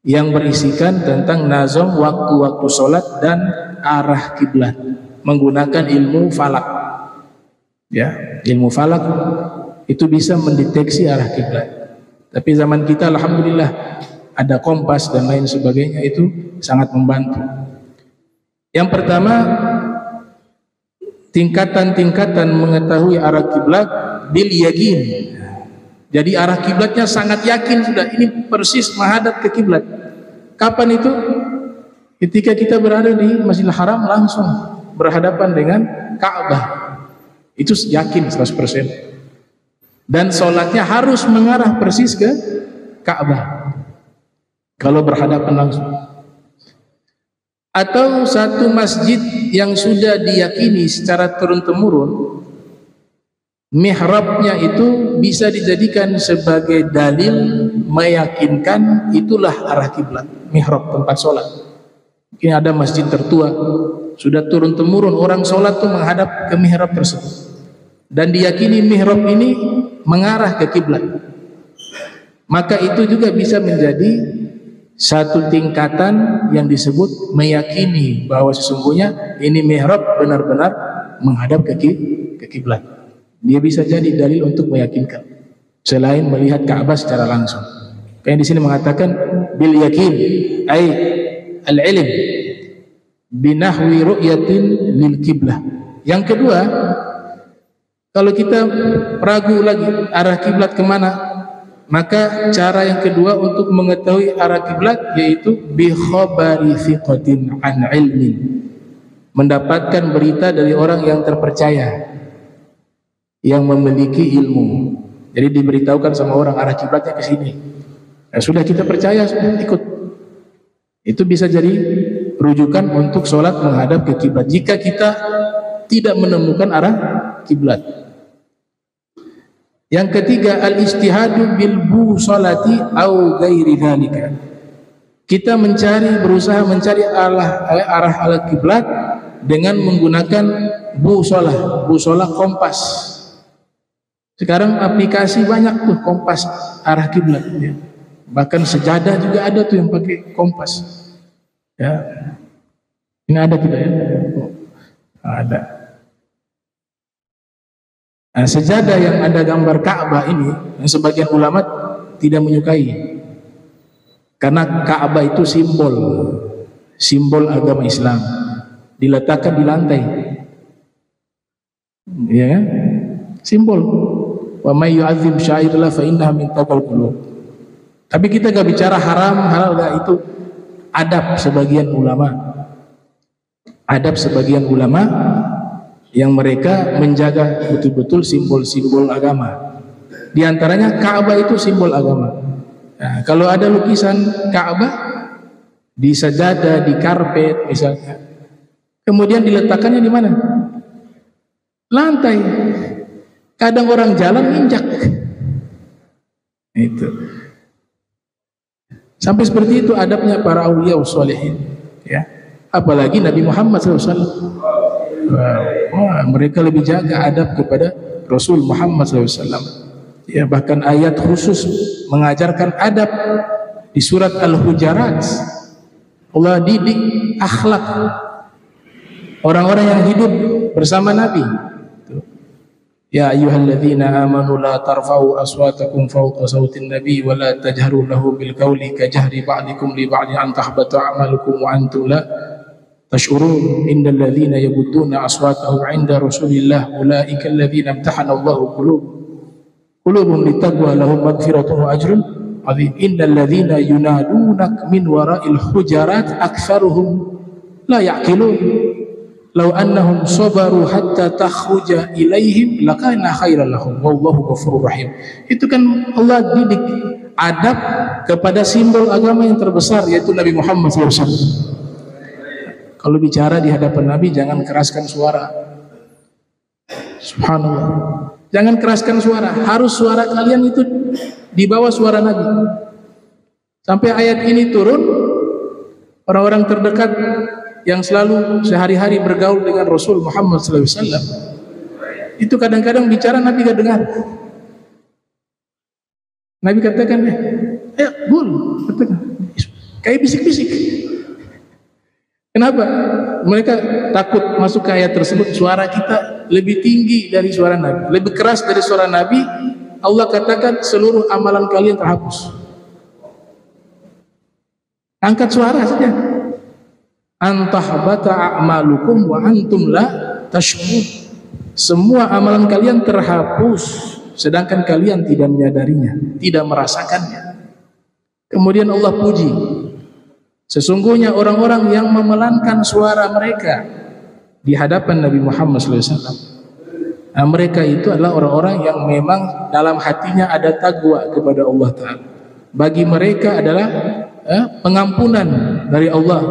[SPEAKER 1] yang berisikan tentang nazam waktu-waktu sholat dan arah kiblat menggunakan ilmu falak. Ya, ilmu falak itu bisa mendeteksi arah kiblat. Tapi zaman kita alhamdulillah ada kompas dan lain sebagainya, itu sangat membantu. Yang pertama, tingkatan-tingkatan mengetahui arah kiblat bil yakin. Jadi arah kiblatnya sangat yakin sudah, ini persis menghadap ke kiblat. Kapan itu? Ketika kita berada di Masjidil Haram langsung berhadapan dengan Ka'bah. Itu yakin 100%. Dan sholatnya harus mengarah persis ke Ka'bah kalau berhadapan langsung. Atau satu masjid yang sudah diyakini secara turun-temurun, mihrabnya itu bisa dijadikan sebagai dalil meyakinkan itulah arah kiblat, mihrab tempat sholat. Mungkin ada masjid tertua sudah turun-temurun orang sholat tuh menghadap ke mihrab tersebut dan diyakini mihrab ini mengarah ke kiblat, maka itu juga bisa menjadi satu tingkatan yang disebut meyakini bahwa sesungguhnya ini mihrab benar-benar menghadap ke kiblat. Dia bisa jadi dalil untuk meyakinkan selain melihat Ka'bah secara langsung. Kayak di sini mengatakan bil yakin ai al ilm binahwi ru'yatin lil kiblah. Yang kedua, kalau kita ragu lagi arah kiblat kemana, maka cara yang kedua untuk mengetahui arah kiblat yaitu bi khabari thiqatin an ilmin, mendapatkan berita dari orang yang terpercaya, yang memiliki ilmu. Jadi diberitahukan sama orang arah kiblatnya ke sini. Ya sudah, kita percaya, sudah ikut. Itu bisa jadi rujukan untuk sholat menghadap ke kiblat jika kita tidak menemukan arah kiblat. Yang ketiga, al-istihadu bil busolati au ghairi dzalika. Kita berusaha mencari arah kiblat dengan menggunakan busolah kompas. Sekarang aplikasi banyak tuh kompas arah kiblat. Ya. Bahkan sejadah juga ada tuh yang pakai kompas. Ya, ini ada tidak ya? Ada. Nah, sejadah yang ada gambar Ka'bah ini, yang sebagian ulama tidak menyukai, karena Ka'bah itu simbol agama Islam, diletakkan di lantai, ya kan? Simbol. Wa may yu'azzim sya'airillah fa innaha min taqwal qulub. Tapi kita enggak bicara haram halal, enggak, itu adab sebagian ulama. Adab sebagian ulama yang mereka menjaga betul-betul simbol-simbol agama. Di antaranya Ka'bah itu simbol agama. Nah, kalau ada lukisan Ka'bah di sajadah, di karpet misalnya, kemudian diletakkannya di mana? Lantai. Kadang orang jalan injak. Itu. Sampai seperti itu adabnya para aulia sholihin, ya. Apalagi Nabi Muhammad SAW. Wah, mereka lebih jaga adab kepada Rasul Muhammad SAW. Ya, bahkan ayat khusus mengajarkan adab di surat Al-Hujarat. Allah didik akhlak orang-orang yang hidup bersama Nabi. Ya ayyuhalladzina amanu la tarfa'u aswatakum fawqa sautin nabi wa la tajharu lahu bil qawli ka jahri ba'dikum li ba'din an tahbata a'malukum wa antum la tash'urun innal ladzina yabudduna aswatahum 'inda rasulillah ulaika alladzina imtahana Allahu qulubuhum littaqwa lahum maghfiratun wa ajrun 'adzim innal ladzina yunadunak min wara'il hujarat aktsaruhum la ya'qilun law annahum sabaru hatta takhruja ilaihim lakana khairan lahum wallahu ghafurur rahim. Itu kan Allah didik adab kepada simbol agama yang terbesar, yaitu Nabi Muhammad SAW. Kalau bicara di hadapan Nabi jangan keraskan suara. Subhanallah, jangan keraskan suara, harus suara kalian itu di bawah suara Nabi. Sampai ayat ini turun, orang-orang terdekat yang selalu sehari-hari bergaul dengan Rasul Muhammad SAW itu kadang-kadang bicara Nabi gak dengar. Nabi katakan, bul, katakan, kayak bisik-bisik. Kenapa? Mereka takut masuk ke ayat tersebut, suara kita lebih tinggi dari suara Nabi, lebih keras dari suara Nabi. Allah katakan seluruh amalan kalian terhapus. Angkat suara saja. Antahbata a'malukum wa antum la tash'urun. Semua amalan kalian terhapus sedangkan kalian tidak menyadarinya, tidak merasakannya. Kemudian Allah puji, sesungguhnya orang-orang yang memelankan suara mereka di hadapan Nabi Muhammad SAW, nah, mereka itu adalah orang-orang yang memang dalam hatinya ada taqwa kepada Allah Ta'ala. Bagi mereka adalah pengampunan dari Allah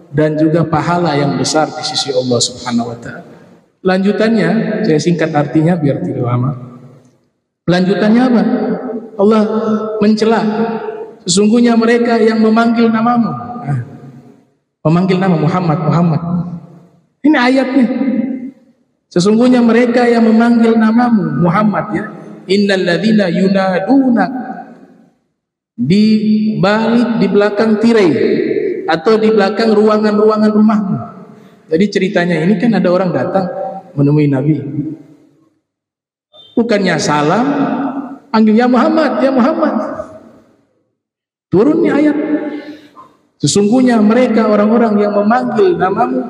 [SPEAKER 1] dan juga pahala yang besar di sisi Allah Subhanahu wa Ta'ala. Lanjutannya, saya singkat artinya biar tidak lama. Lanjutannya apa? Allah mencela, sesungguhnya mereka yang memanggil namamu, memanggil nama Muhammad, Muhammad. Ini ayatnya. Sesungguhnya mereka yang memanggil namamu Muhammad, ya. Innal ladzina yunaduna, di balik, di belakang tirai atau di belakang ruangan-ruangan rumahmu. Jadi ceritanya ini kan ada orang datang menemui Nabi, bukannya salam, panggil ya Muhammad, ya Muhammad. Turunnya ayat, sesungguhnya mereka orang-orang yang memanggil namamu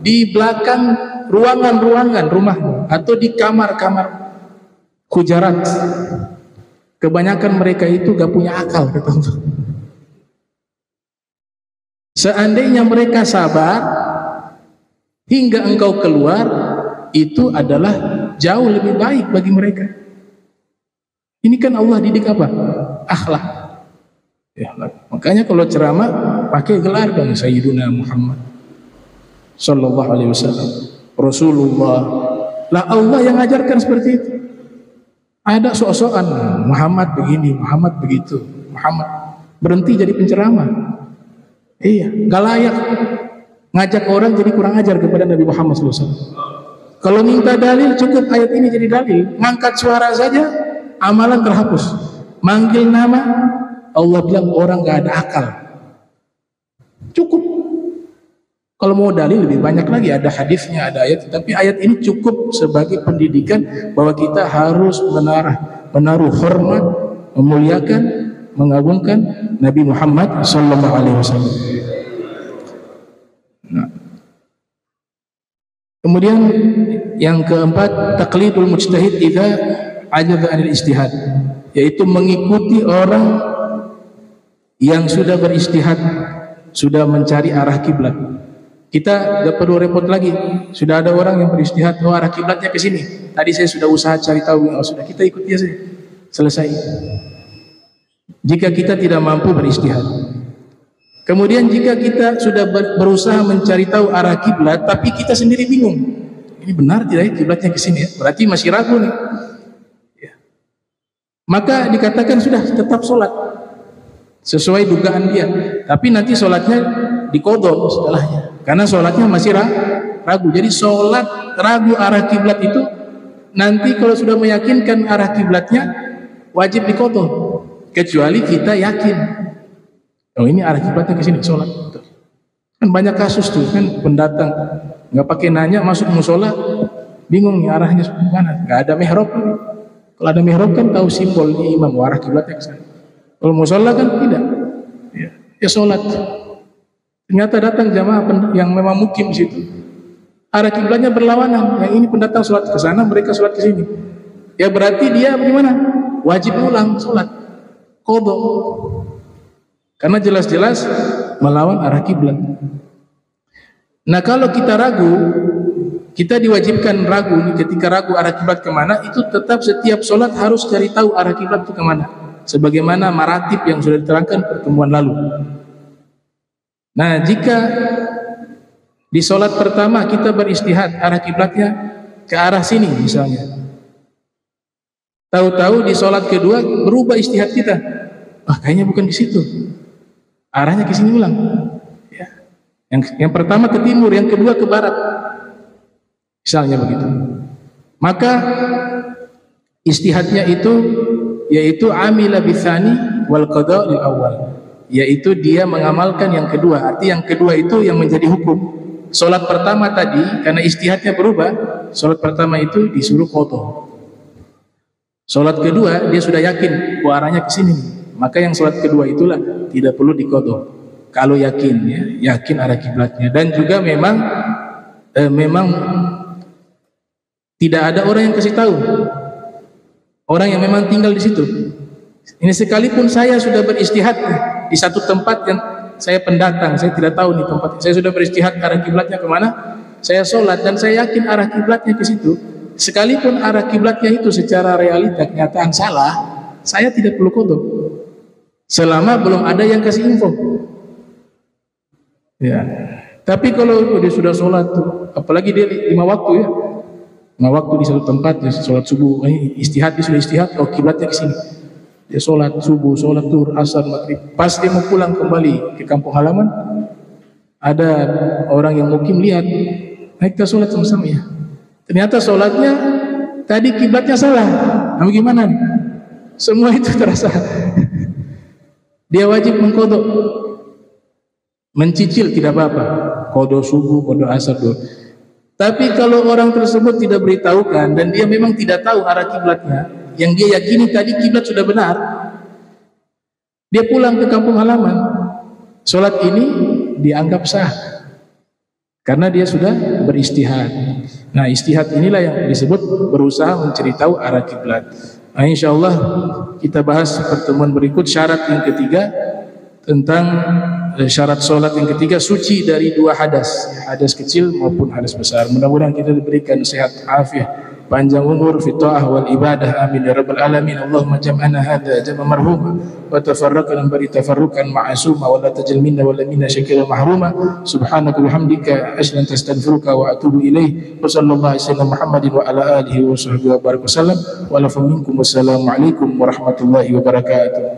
[SPEAKER 1] di belakang ruangan-ruangan rumahmu atau di kamar-kamar hujarat. Kebanyakan mereka itu gak punya akal, kata Allah. Seandainya mereka sabar hingga engkau keluar, itu adalah jauh lebih baik bagi mereka. Ini kan Allah didik apa? Akhlak. Ya, makanya kalau ceramah pakai gelar dong, Sayyiduna Muhammad Sallallahu Alaihi Wasallam, Rasulullah. Lah Allah yang ajarkan seperti itu. Ada sok-sokan Muhammad begini, Muhammad begitu, Muhammad berhenti jadi penceramah. Iya, gak layak ngajak orang jadi kurang ajar kepada Nabi Muhammad SAW. Kalau minta dalil cukup ayat ini jadi dalil. Ngangkat suara saja amalan terhapus. Manggil nama, Allah bilang orang gak ada akal. Cukup. Kalau mau dalil lebih banyak lagi, ada hadisnya, ada ayat. Tapi ayat ini cukup sebagai pendidikan bahwa kita harus menaruh hormat, memuliakan, mengagungkan Nabi Muhammad Sallallahu Alaihi Wasallam. Nah. Kemudian yang keempat, taqlidul mujtahid idza ajaza anil ijtihad, yaitu mengikuti orang yang sudah beristihad, sudah mencari arah kiblat. Kita gak perlu repot lagi, sudah ada orang yang beristihad, oh arah kiblatnya ke sini. Tadi saya sudah usaha cari tahu, oh sudah kita ikut dia saja, selesai. Jika kita tidak mampu beristihad. Kemudian jika kita sudah berusaha mencari tahu arah kiblat, tapi kita sendiri bingung, ini benar tidak ya kiblatnya ke sini ya? Berarti masih ragu nih. maka dikatakan sudah tetap sholat sesuai dugaan dia, tapi nanti sholatnya diqadha setelahnya karena sholatnya masih ragu. Jadi sholat ragu arah kiblat itu nanti kalau sudah meyakinkan arah kiblatnya wajib diqadha, kecuali kita yakin oh ini arah kiblatnya ke sini, sholat. Kan banyak kasus tuh kan, pendatang nggak pakai nanya masuk musola, bingung nih arahnya mana, nggak ada mihrab. Kalau ada mihrab kan tahu simbol imam arah kiblatnya ke sana. Kalau musola kan tidak, ya sholat. Ternyata datang jamaah yang memang mukim di situ, arah kiblatnya berlawanan. Yang ini pendatang sholat ke sana, mereka sholat ke sini. Ya berarti dia bagaimana? Wajib ulang sholat, qadha. Karena jelas-jelas melawan arah kiblat. Nah kalau kita ragu, kita diwajibkan ragu nih, ketika ragu arah kiblat kemana, itu tetap setiap sholat harus cari tahu arah kiblat itu kemana, sebagaimana maratib yang sudah diterangkan pertemuan lalu. Nah jika di sholat pertama kita beristihad arah kiblatnya ke arah sini misalnya, tahu-tahu di sholat kedua berubah istihad kita, kayaknya bukan di situ, arahnya ke sini ulang. Yang pertama ke timur, yang kedua ke barat, misalnya begitu. Maka istihadnya itu yaitu amila bitsani wal qada lil awal, yaitu dia mengamalkan yang kedua. Arti yang kedua itu yang menjadi hukum. Salat pertama tadi karena istihadnya berubah, salat pertama itu disuruh qada. Salat kedua dia sudah yakin bahwa arahnya ke sini, maka yang salat kedua itulah tidak perlu diqada. Kalau yakin, ya, yakin arah kiblatnya. Dan juga memang tidak ada orang yang kasih tahu, orang yang memang tinggal di situ. Ini sekalipun saya sudah beristihad di satu tempat yang saya pendatang, saya tidak tahu nih tempat, saya sudah beristihad arah kiblatnya kemana, saya sholat dan saya yakin arah kiblatnya ke situ, sekalipun arah kiblatnya itu secara realita kenyataan salah, saya tidak perlu qadha selama belum ada yang kasih info. Ya, tapi kalau dia sudah sholat, apalagi dia 5 waktu ya, 5 waktu di satu tempat, dia sholat subuh, istihad, dia sudah istihad, kiblatnya ke sini, dia sholat subuh, sholat zuhur, asar, maghrib, pas dia mau pulang kembali ke kampung halaman, ada orang yang mukim lihat, kita sholat sama-sama ya, ternyata sholatnya tadi kiblatnya salah, nah gimana? Semua itu terasa, dia wajib mengqadha. Mencicil tidak apa-apa, qadha subuh, qadha asar dulu. Tapi kalau orang tersebut tidak beritahukan dan dia memang tidak tahu arah kiblatnya, yang dia yakini tadi kiblat sudah benar, dia pulang ke kampung halaman, sholat ini dianggap sah karena dia sudah beristihad. Nah istihad inilah yang disebut berusaha mencari tahu arah kiblat. Nah insyaallah kita bahas pertemuan berikut syarat yang ketiga, tentang syarat sholat yang ketiga, suci dari 2 hadas, hadas kecil maupun hadas besar. Mudah-mudahan kita diberikan sehat, afiat, panjang umur, fi ta'ah wal ibadah, amin ya rabbal alamin. Allahumma jam'ana hadha jam'a marhuma wa tafarraqna bari tafarruqan ma'asuma wa la tajal minna wa la minna syakira mahruma. Subhanaka wa hamdika asyhadu an la ilaha illa anta astaghfiruka wa atubu ilaik. Wa sallallahu alaihi wasallam Muhammadin wa ala alihi wa sahbihi wa baraka wasallam wa la minkum. Wassalamu alaikum warahmatullahi wabarakatuh.